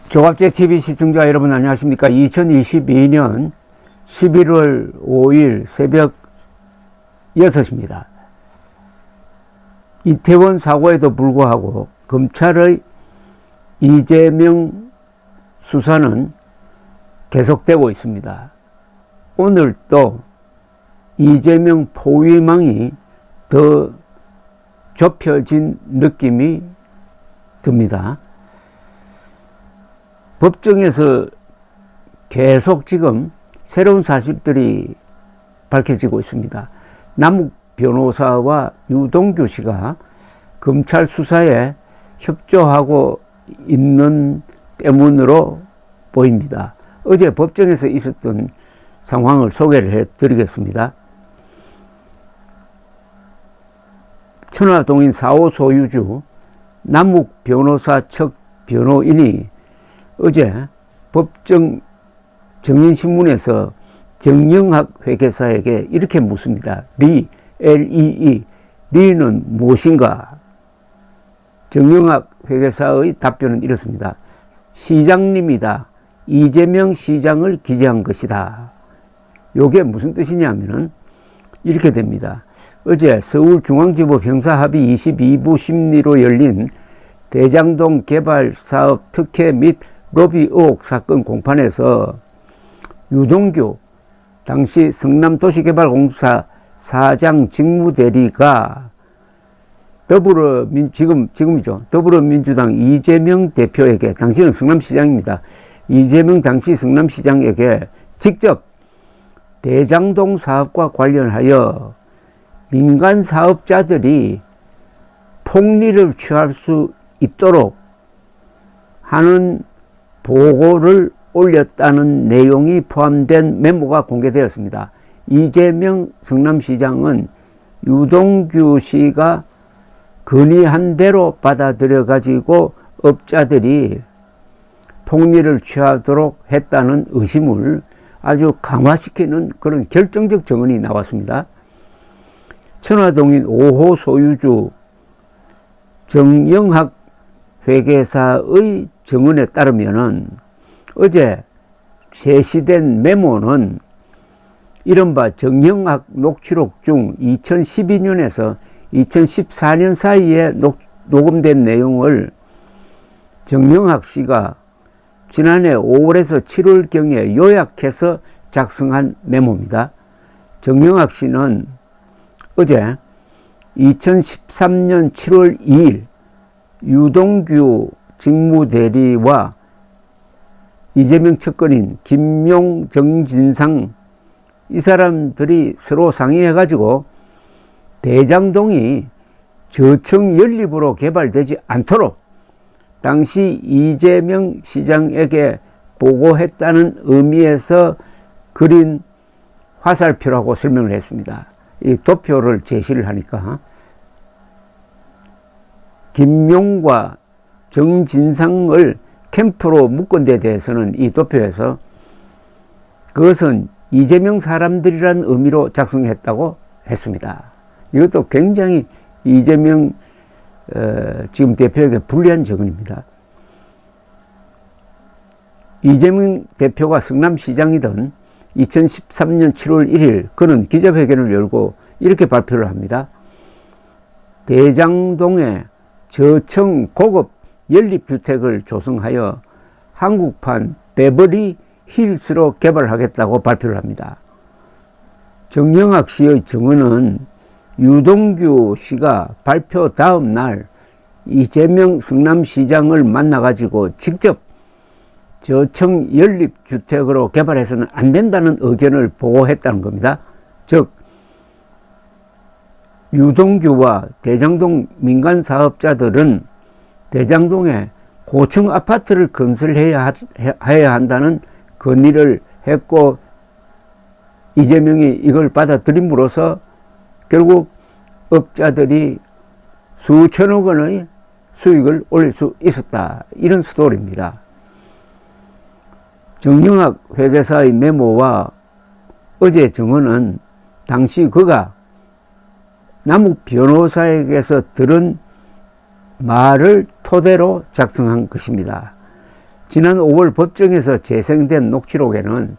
조갑제TV 시청자 여러분 안녕하십니까. 2022년 11월 5일 새벽 6시입니다. 이태원 사고에도 불구하고 검찰의 이재명 수사는 계속되고 있습니다. 오늘 또 이재명 포위망이 더 좁혀진 느낌이 듭니다. 법정에서 계속 지금 새로운 사실들이 밝혀지고 있습니다. 남욱 변호사와 유동규 씨가 검찰 수사에 협조하고 있는 때문으로 보입니다. 어제 법정에서 있었던 상황을 소개를 해드리겠습니다. 천화동인 4호 소유주 남욱 변호사 측 변호인이 어제 법정 정인신문에서 정영학 회계사에게 이렇게 묻습니다. Lee, 리는 무엇인가? 정영학 회계사의 답변은 이렇습니다. 시장님이다. 이재명 시장을 기재한 것이다. 이게 무슨 뜻이냐면은 이렇게 됩니다. 어제 서울중앙지법 형사합의 22부 심리로 열린 대장동 개발사업 특혜 및 로비 의혹 사건 공판에서 유동규 당시 성남도시개발공사 사장 직무대리가 더불어민주당 이재명 대표에게, 당시는 성남시장입니다. 이재명 당시 성남시장에게 직접 대장동 사업과 관련하여 민간 사업자들이 폭리를 취할 수 있도록 하는 보고를 올렸다는 내용이 포함된 메모가 공개되었습니다. 이재명 성남시장은 유동규 씨가 건의한 대로 받아들여 가지고 업자들이 폭리를 취하도록 했다는 의심을 아주 강화시키는 그런 결정적 증언이 나왔습니다. 천화동인 5호 소유주 정영학 회계사의 증언에 따르면은 어제 제시된 메모는 이른바 정영학 녹취록 중 2012년에서 2014년 사이에 녹음된 내용을 정영학 씨가 지난해 5월에서 7월경에 요약해서 작성한 메모입니다. 정영학 씨는 어제 2013년 7월 2일 유동규 직무대리와 이재명 측근인 김용, 정진상 이 사람들이 서로 상의해가지고 대장동이 저층 연립으로 개발되지 않도록 당시 이재명 시장에게 보고했다는 의미에서 그린 화살표라고 설명을 했습니다. 이 도표를 제시를 하니까 김용과 정진상을 캠프로 묶은 데 대해서는 이 도표에서 그것은 이재명 사람들이라는 의미로 작성했다고 했습니다. 이것도 굉장히 이재명 지금 대표에게 불리한 증언입니다. 이재명 대표가 성남시장이던 2013년 7월 1일 그는 기자회견을 열고 이렇게 발표를 합니다. 대장동에 저층 고급 연립주택을 조성하여 한국판 베버리 힐스로 개발하겠다고 발표를 합니다. 정영학 씨의 증언은 유동규 씨가 발표 다음 날 이재명 성남시장을 만나가지고 직접 저층 연립주택으로 개발해서는 안 된다는 의견을 보고했다는 겁니다. 즉 유동규와 대장동 민간 사업자들은 대장동에 고층 아파트를 건설해야 한다는 건의를 했고 이재명이 이걸 받아들임으로써 결국 업자들이 수천억 원의 수익을 올릴 수 있었다. 이런 스토리입니다. 정영학 회계사의 메모와 어제 증언은 당시 그가 남욱 변호사에게서 들은 말을 토대로 작성한 것입니다. 지난 5월 법정에서 재생된 녹취록에는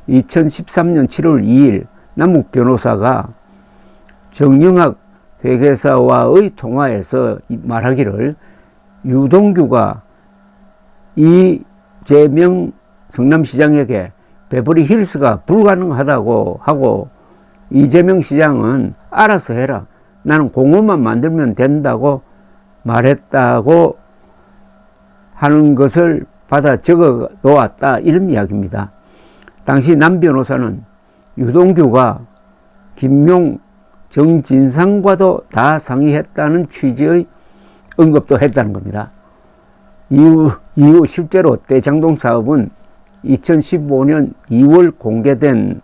2013년 7월 2일 남욱 변호사가 정영학 회계사와의 통화에서 말하기를 유동규가 이재명 성남시장에게 베버리 힐스가 불가능하다고 하고 이재명 시장은 알아서 해라, 나는 공원만 만들면 된다고 말했다고 하는 것을 받아 적어 놓았다, 이런 이야기입니다. 당시 남 변호사는 유동규가 김용, 정진상과도 다 상의했다는 취지의 언급도 했다는 겁니다. 이후 실제로 대장동 사업은 2015년 2월 공개된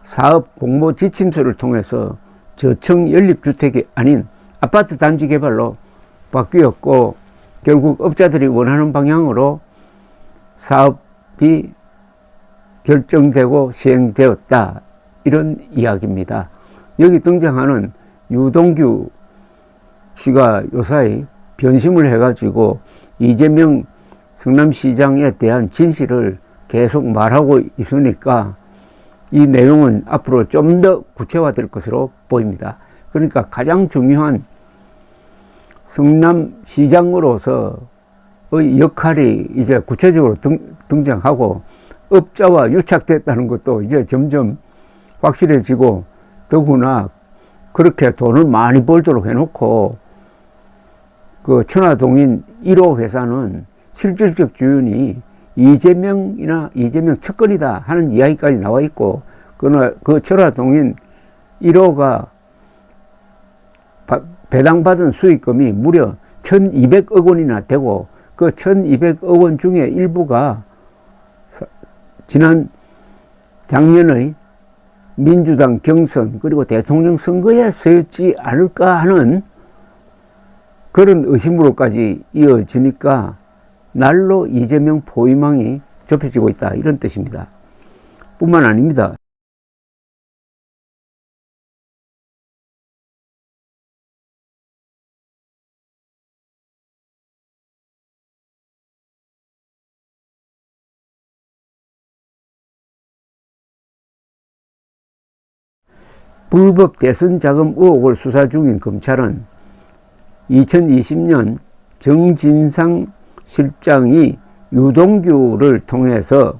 사업 공모 지침서를 통해서 저층 연립주택이 아닌 아파트 단지 개발로 바뀌었고, 결국 업자들이 원하는 방향으로 사업이 결정되고 시행되었다, 이런 이야기입니다. 여기 등장하는 유동규 씨가 요사이 변심을 해가지고 이재명 성남시장에 대한 진실을 계속 말하고 있으니까 이 내용은 앞으로 좀 더 구체화될 것으로 보입니다. 그러니까 가장 중요한 성남시장으로서의 역할이 이제 구체적으로 등장하고, 업자와 유착됐다는 것도 이제 점점 확실해지고, 더구나 그렇게 돈을 많이 벌도록 해놓고 그 천화동인 1호 회사는 실질적 주인이 이재명이나 이재명 측근이다 하는 이야기까지 나와 있고, 그 천화동인 1호가 배당받은 수익금이 무려 1200억 원이나 되고, 그 1200억 원 중에 일부가 지난 작년의 민주당 경선 그리고 대통령 선거에 쓰였지 않을까 하는 그런 의심으로까지 이어지니까 날로 이재명 포위망이 좁혀지고 있다, 이런 뜻입니다. 뿐만 아닙니다. 불법 대선 자금 의혹을 수사 중인 검찰은 2020년 정진상 실장이 유동규를 통해서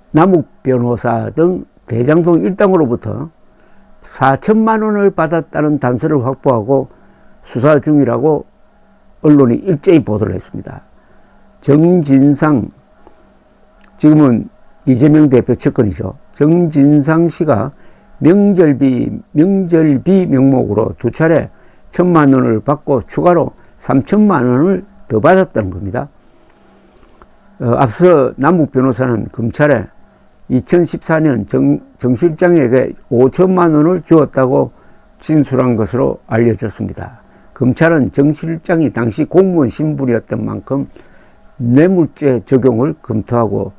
남욱 변호사 등 대장동 일당으로부터 4천만 원을 받았다는 단서를 확보하고 수사 중이라고 언론이 일제히 보도를 했습니다. 정진상, 지금은 이재명 대표 측근이죠. 정진상 씨가 명절비 명목으로 두 차례 1,000만 원을 받고 추가로 3천만 원을 더 받았다는 겁니다. 앞서 남욱 변호사는 검찰에 2014년 정 실장에게 5천만 원을 주었다고 진술한 것으로 알려졌습니다. 검찰은 정 실장이 당시 공무원 신분이었던 만큼 뇌물죄 적용을 검토하고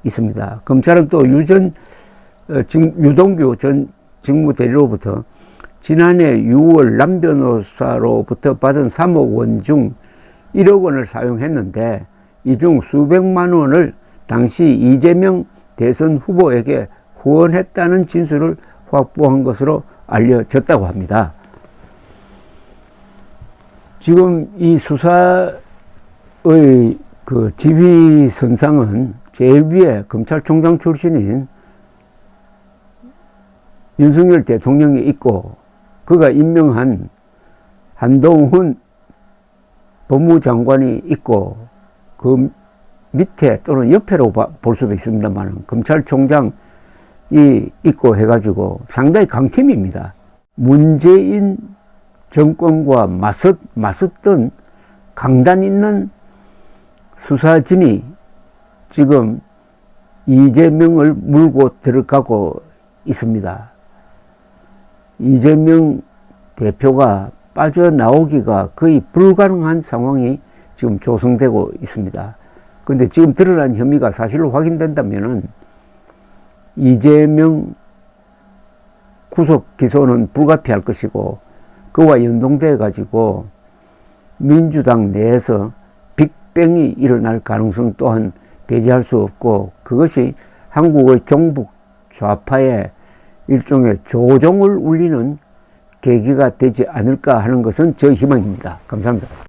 있습니다. 검찰은 또 유동규 전 직무대리로부터 지난해 6월 남 변호사로부터 받은 3억 원 중 1억 원을 사용했는데, 이 중 수백만 원을 당시 이재명 대선 후보에게 후원했다는 진술을 확보한 것으로 알려졌다고 합니다. 지금 이 수사의 그 지휘선상은 제일 위에 검찰총장 출신인 윤석열 대통령이 있고, 그가 임명한 한동훈 법무장관이 있고, 그 밑에 또는 옆에로 볼 수도 있습니다만 검찰총장이 있고 해가지고 상당히 강팀입니다. 문재인 정권과 맞섰던 강단 있는 수사진이 지금 이재명을 물고 들어가고 있습니다. 이재명 대표가 빠져나오기가 거의 불가능한 상황이 지금 조성되고 있습니다. 그런데 지금 드러난 혐의가 사실로 확인된다면은 이재명 구속 기소는 불가피할 것이고, 그와 연동돼 가지고 민주당 내에서 합병이 일어날 가능성 또한 배제할 수 없고, 그것이 한국의 종북 좌파의 일종의 조종을 울리는 계기가 되지 않을까 하는 것은 저 희망입니다. 감사합니다.